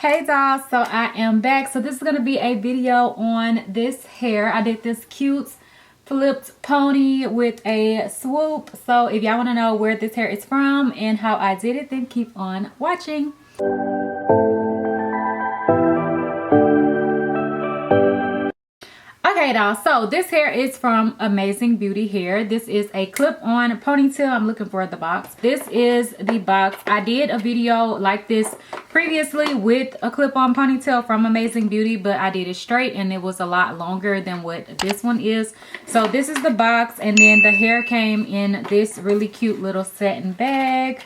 Hey dolls, so I am back. So this is going to be a video on this hair. I did this cute flipped pony with a swoop. So if y'all want to know where this hair is from and how I did it, then keep on watching. Okay, dolls, so this hair is from Amazing Beauty Hair. This is a clip-on ponytail. I'm looking for the box. This is the box. I did a video like this previously with a clip-on ponytail from Amazing Beauty, but I did it straight and it was a lot longer than what this one is. So this is the box, and then the hair came in this really cute little satin bag.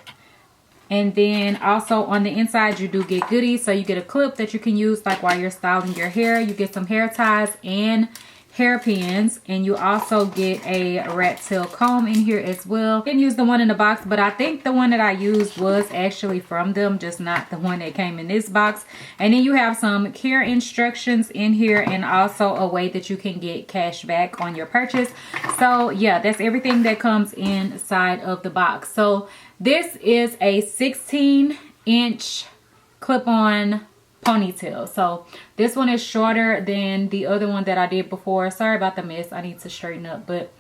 And then also on the inside you do get goodies. So you get a clip that you can use like while you're styling your hair. You get some hair ties and hairpins, and you also get a rat tail comb in here as well. Didn't use the one in the box, but I think the one that I used was actually from them, just not the one that came in this box. And then you have some care instructions in here, and also a way that you can get cash back on your purchase. So yeah, that's everything that comes inside of the box. So this is a 16-inch clip-on ponytail. So this one is shorter than the other one that I did before. Sorry about the mess. I need to straighten up. But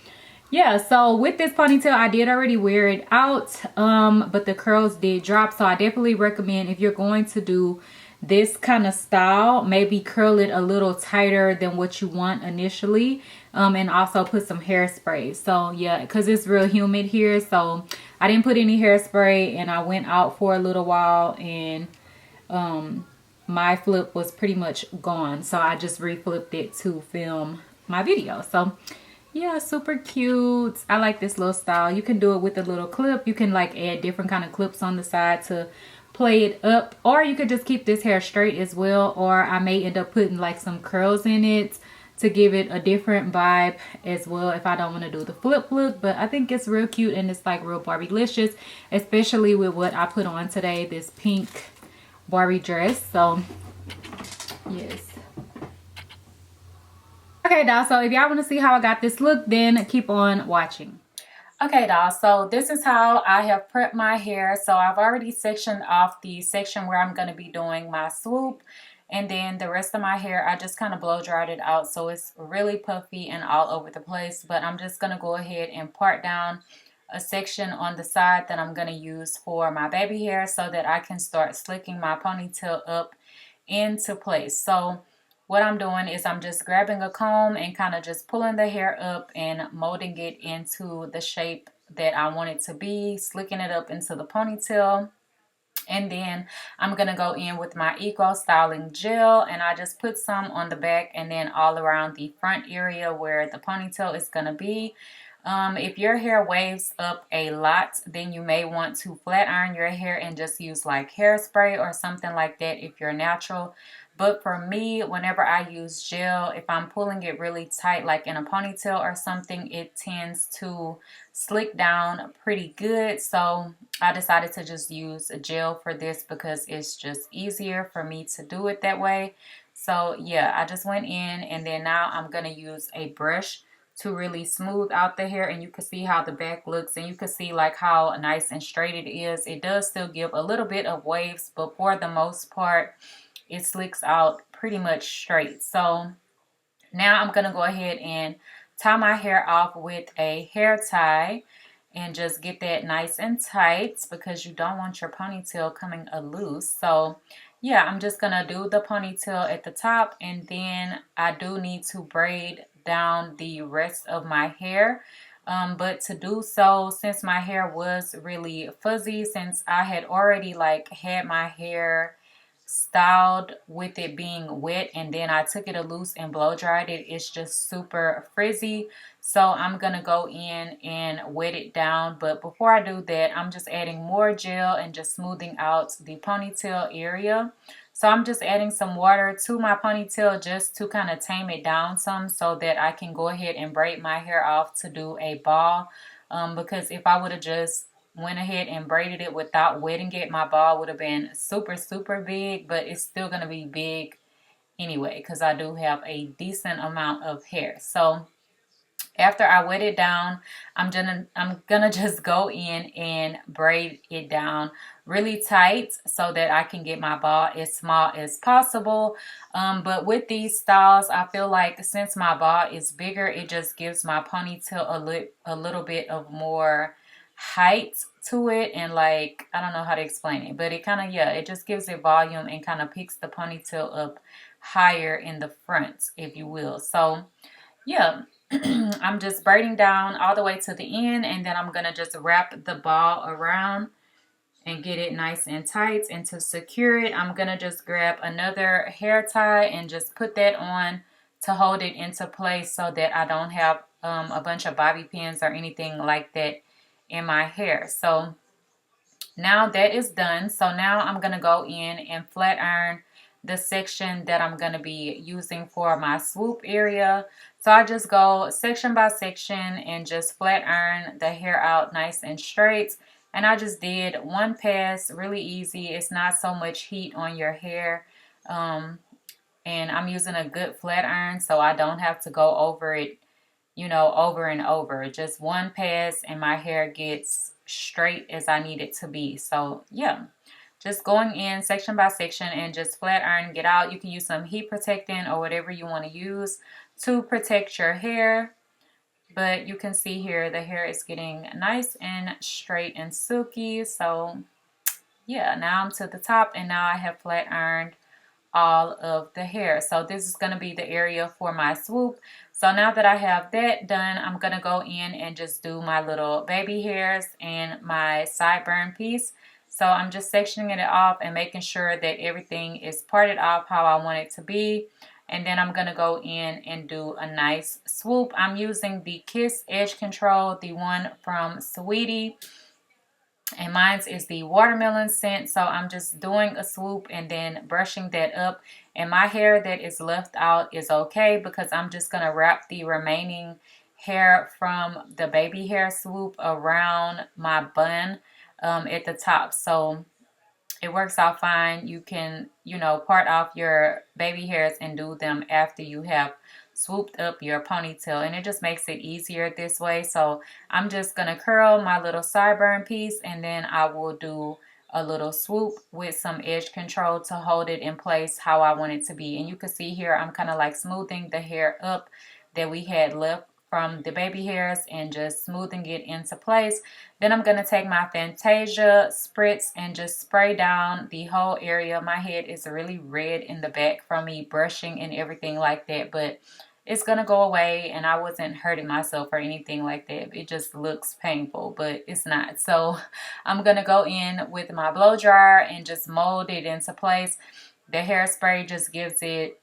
yeah, so with this ponytail, I did already wear it out. But the curls did drop. So I definitely recommend, if you're going to do this kind of style, maybe curl it a little tighter than what you want initially. And also put some hairspray. So yeah, because it's real humid here. So I didn't put any hairspray, and I went out for a little while, and my flip was pretty much gone. So I just reflipped it to film my video. So yeah, super cute. I like this little style. You can do it with a little clip. You can like add different kind of clips on the side to play it up, or you could just keep this hair straight as well, or I may end up putting like some curls in it to give it a different vibe as well if I don't want to do the flip look. But I think it's real cute, and it's like real Barbie-licious, especially with what I put on today, this pink Barbie dress. So yes. Okay, doll, so if y'all want to see how I got this look, then keep on watching. Okay, doll, so this is how I have prepped my hair. So I've already sectioned off the section where I'm going to be doing my swoop. And then the rest of my hair, I just kind of blow dried it out. So it's really puffy and all over the place. But I'm just going to go ahead and part down a section on the side that I'm going to use for my baby hair, so that I can start slicking my ponytail up into place. So what I'm doing is I'm just grabbing a comb and kind of just pulling the hair up and molding it into the shape that I want it to be, slicking it up into the ponytail. And then I'm going to go in with my Eco Styling Gel, and I just put some on the back and then all around the front area where the ponytail is going to be. If your hair waves up a lot, then you may want to flat iron your hair and just use like hairspray or something like that if you're natural. But for me, whenever I use gel, if I'm pulling it really tight, like in a ponytail or something, it tends to slick down pretty good. So I decided to just use a gel for this because it's just easier for me to do it that way. So yeah, I just went in, and then now I'm going to use a brush to really smooth out the hair, and you can see how the back looks, and you can see like how nice and straight it is. It does still give a little bit of waves, but for the most part it slicks out pretty much straight. So now I'm gonna go ahead and tie my hair off with a hair tie and just get that nice and tight, because you don't want your ponytail coming loose. So yeah, I'm just gonna do the ponytail at the top, and then I do need to braid down the rest of my hair. But to do so, since my hair was really fuzzy, since I had already like had my hair styled with it being wet, and then I took it loose and blow dried it, it's just super frizzy. So I'm gonna go in and wet it down. But before I do that, I'm just adding more gel and just smoothing out the ponytail area. So I'm just adding some water to my ponytail just to kind of tame it down some, so that I can go ahead and braid my hair off to do a ball. Because if I would have just went ahead and braided it without wetting it, my ball would have been super big. But it's still going to be big anyway, because I do have a decent amount of hair. So After I wet it down, I'm gonna just go in and braid it down really tight so that I can get my ball as small as possible. But with these styles, I feel like since my ball is bigger, it just gives my ponytail a little bit of more height to it, and like, I don't know how to explain it, but it kind of, yeah, it just gives it volume and kind of picks the ponytail up higher in the front, if you will. So yeah, I'm just braiding down all the way to the end, and then I'm gonna just wrap the ball around and get it nice and tight. And to secure it, I'm gonna just grab another hair tie and just put that on to hold it into place so that I don't have a bunch of bobby pins or anything like that in my hair. So now that is done. So now I'm gonna go in and flat iron the section that I'm gonna be using for my swoop area. So I just go section by section and just flat iron the hair out nice and straight. And I just did one pass, really easy. It's not so much heat on your hair. And I'm using a good flat iron so I don't have to go over it, you know, over and over. Just one pass and my hair gets straight as I need it to be. So yeah, just going in section by section and just flat ironing it out. You can use some heat protectant or whatever you want to use to protect your hair. But you can see here the hair is getting nice and straight and silky. So yeah, now I'm to the top, and now I have flat ironed all of the hair. So this is going to be the area for my swoop. So now that I have that done, I'm going to go in and just do my little baby hairs and my sideburn piece. So I'm just sectioning it off and making sure that everything is parted off how I want it to be. And then I'm going to go in and do a nice swoop. I'm using the Kiss Edge Control, the one from Sweetie. And mine is the watermelon scent. So I'm just doing a swoop and then brushing that up. And my hair that is left out is okay because I'm just going to wrap the remaining hair from the baby hair swoop around my bun at the top. So it works out fine. You can, you know, part off your baby hairs and do them after you have swooped up your ponytail, and it just makes it easier this way. So I'm just gonna curl my little sideburn piece, and then I will do a little swoop with some edge control to hold it in place how I want it to be. And you can see here I'm kind of like smoothing the hair up that we had left from the baby hairs and just smoothing it into place. Then I'm going to take my Fantasia spritz and just spray down the whole area. My head is really red in the back from me brushing and everything like that, but it's going to go away, and I wasn't hurting myself or anything like that. It just looks painful, but it's not. So I'm going to go in with my blow dryer and just mold it into place. The hairspray just gives it,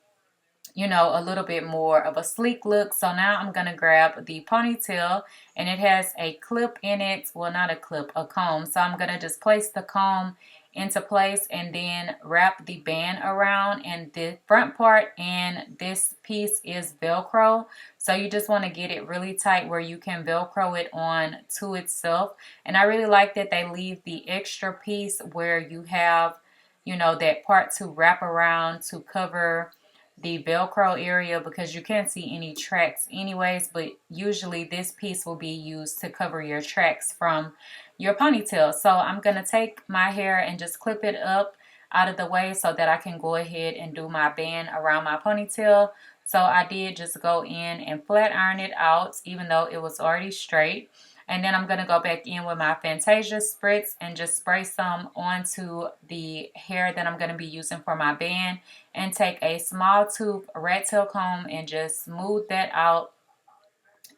you know, a little bit more of a sleek look. So now I'm going to grab the ponytail, and it has a clip in it. Well, not a clip, a comb. So I'm going to just place the comb into place and then wrap the band around, and the front part and this piece is Velcro. So you just want to get it really tight where you can Velcro it on to itself. And I really like that they leave the extra piece where you have, you know, that part to wrap around to cover the Velcro area, because you can't see any tracks anyways, but usually this piece will be used to cover your tracks from your ponytail. So I'm going to take my hair and just clip it up out of the way so that I can go ahead and do my band around my ponytail. So I did just go in and flat iron it out even though it was already straight. And then I'm going to go back in with my Fantasia spritz and just spray some onto the hair that I'm going to be using for my band, and take a small tube rat tail comb and just smooth that out,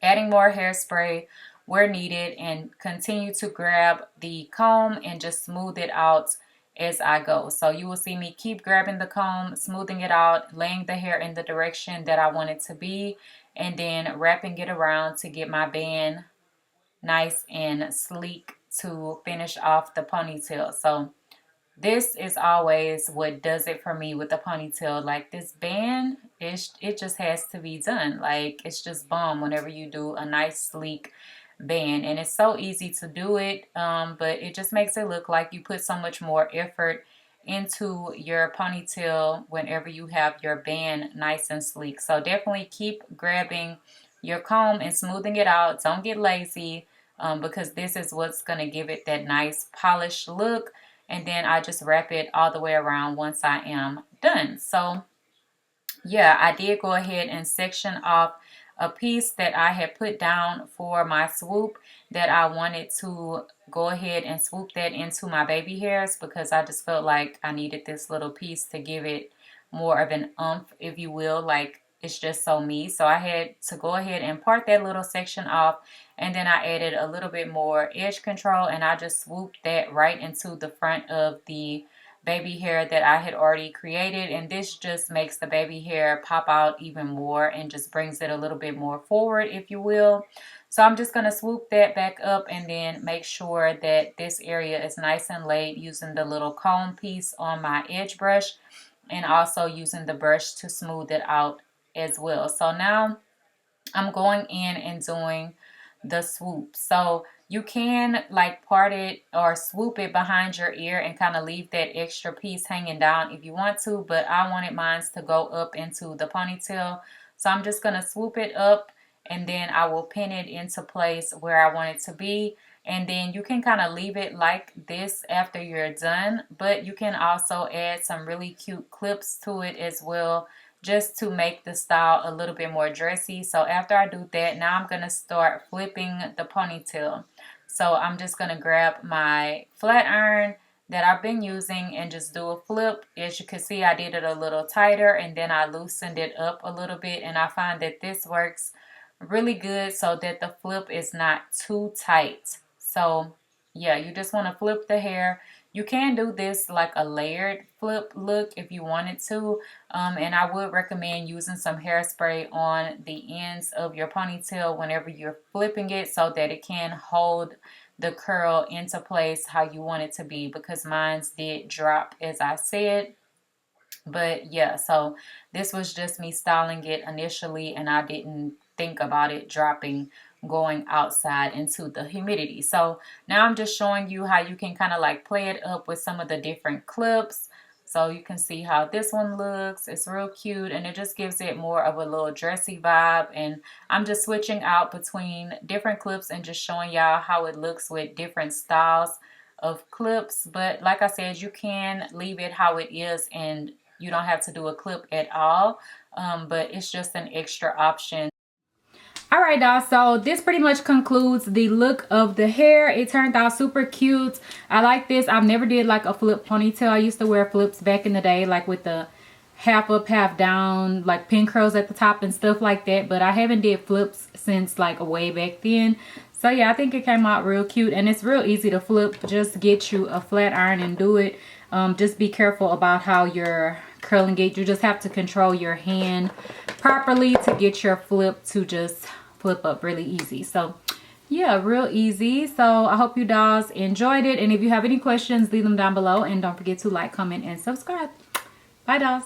adding more hairspray where needed, and continue to grab the comb and just smooth it out as I go. So you will see me keep grabbing the comb, smoothing it out, laying the hair in the direction that I want it to be, and then wrapping it around to get my band nice and sleek to finish off the ponytail. So this is always what does it for me with the ponytail. Like, this band, it just has to be done. Like, it's just bomb whenever you do a nice sleek band, and it's so easy to do it, but it just makes it look like you put so much more effort into your ponytail whenever you have your band nice and sleek. So definitely keep grabbing your comb and smoothing it out. Don't get lazy, because this is what's going to give it that nice polished look. And then I just wrap it all the way around once I am done. So yeah, I did go ahead and section off a piece that I had put down for my swoop, that I wanted to go ahead and swoop that into my baby hairs, because I just felt like I needed this little piece to give it more of an oomph, if you will. Like, it's just so me. So I had to go ahead and part that little section off, and then I added a little bit more edge control, and I just swooped that right into the front of the baby hair that I had already created. And this just makes the baby hair pop out even more and just brings it a little bit more forward, if you will. So I'm just going to swoop that back up and then make sure that this area is nice and laid using the little comb piece on my edge brush, and also using the brush to smooth it out as well. So now I'm going in and doing the swoop. So you can like part it or swoop it behind your ear and kind of leave that extra piece hanging down if you want to, but I wanted mine to go up into the ponytail. So I'm just going to swoop it up, and then I will pin it into place where I want it to be. And then you can kind of leave it like this after you're done, but you can also add some really cute clips to it as well, just to make the style a little bit more dressy. So after I do that, now I'm going to start flipping the ponytail. So I'm just going to grab my flat iron that I've been using and just do a flip. As you can see, I did it a little tighter, and then I loosened it up a little bit, and I find that this works really good so that the flip is not too tight. So yeah, you just want to flip the hair. You can do this like a layered flip look if you wanted to, and I would recommend using some hairspray on the ends of your ponytail whenever you're flipping it, so that it can hold the curl into place how you want it to be, because mine did drop as I said. But yeah, so this was just me styling it initially, and I didn't think about it dropping going outside into the humidity. So now I'm just showing you how you can kind of like play it up with some of the different clips. So you can see how this one looks. It's real cute, and it just gives it more of a little dressy vibe. And I'm just switching out between different clips and just showing y'all how it looks with different styles of clips. But like I said, you can leave it how it is, and you don't have to do a clip at all, but it's just an extra option. All right, y'all, so this pretty much concludes the look of the hair. It turned out super cute. I like this. I've never did like a flip ponytail. I used to wear flips back in the day, like with the half up, half down, like pin curls at the top and stuff like that, but I haven't did flips since like way back then. So yeah, I think it came out real cute, and it's real easy to flip. Just get you a flat iron and do it. Just be careful about how you're curling it. You just have to control your hand properly to get your flip to just flip up really easy. So yeah, real easy. So I hope you dolls enjoyed it, and if you have any questions, leave them down below, and don't forget to like, comment, and subscribe. Bye, dolls.